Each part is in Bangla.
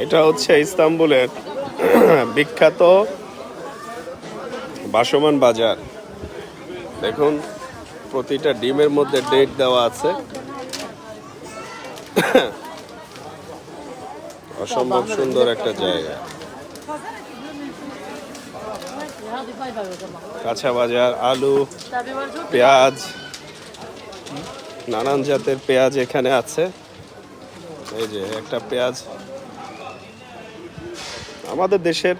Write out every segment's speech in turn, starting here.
এটা হচ্ছে ইস্তাম্বুলের বিখ্যাত ভাসমান বাজার। দেখুন প্রতিটা ডিমের মধ্যে ডেট দেওয়া আছে। অসম্ভব সুন্দর একটা জায়গা। কাঁচা বাজার, আলু, পেঁয়াজ, নানান জাতের পেঁয়াজ এখানে আছে। এই যে একটা পেঁয়াজ, আমাদের দেশের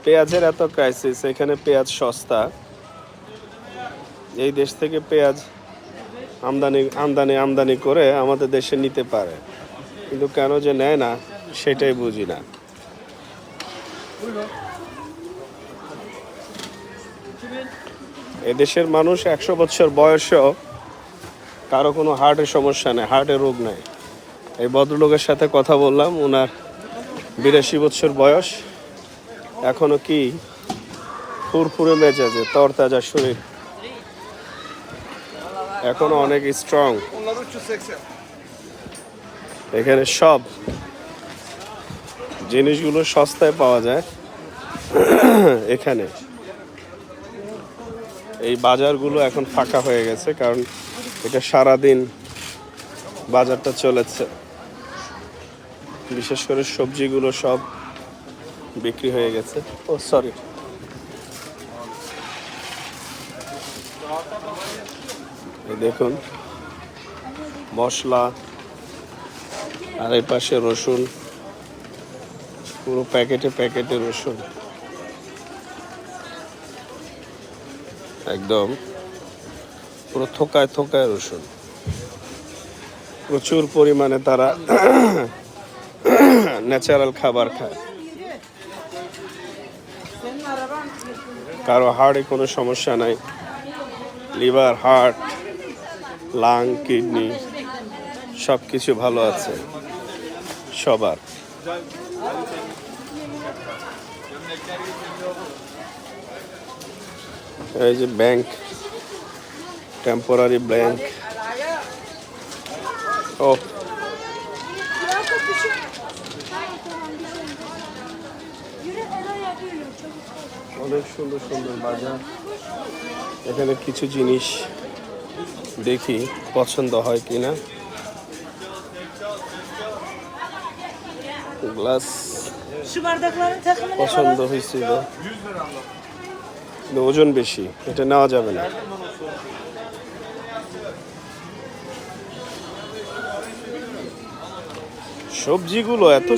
পেঁয়াজের এত ক্রাইসিস, এখানে পেঁয়াজ সস্তা। এই দেশ থেকে পেঁয়াজ আমদানি করে আমাদের দেশে নিতে পারে, কিন্তু কেন যে নেয় না সেটাই বুঝি না। এদেশের মানুষ 100 বছর বয়সেও কারো কোনো হার্টের সমস্যা নেই, হার্টের রোগ নেই। এই ভদ্রলোকের সাথে কথা বললাম, ওনার 82 বছর বয়স, এখনো কি ফুরফুরে মেজাজে, তরতাজা শরীর, এখনো অনেক স্ট্রং। এখানে সব জিনিসগুলো সস্তায় পাওয়া যায়। এখানে এই বাজারগুলো এখন ফাঁকা হয়ে গেছে, কারণ এটা সারাদিন বাজারটা চলেছে। বিশেষ করে সবজিগুলো সব বিক্রি হয়ে গেছে। ও সরি, এই দেখুন মশলা, আর এই পাশে রসুন, পুরো প্যাকেটে রসুন, একদম পুরো থোকায় রসুন। প্রচুর পরিমাণে তারা ন্যাচারাল খাবার খায়। কারো হার্টে কোনো সমস্যা নাই, লিভার, হার্ট, লাং, কিডনি সব কিছু ভালো আছে সবার। এই যে ব্যাংক, টেম্পোরারি ব্যাংক। ও অনেক সুন্দর সুন্দর বাজার। এখানে কিছু জিনিস দেখি পছন্দ হয় কিনা। গ্লাস পছন্দ হয়েছিল, ওজন বেশি, এটা নেওয়া যাবে না। সবজিগুলো এত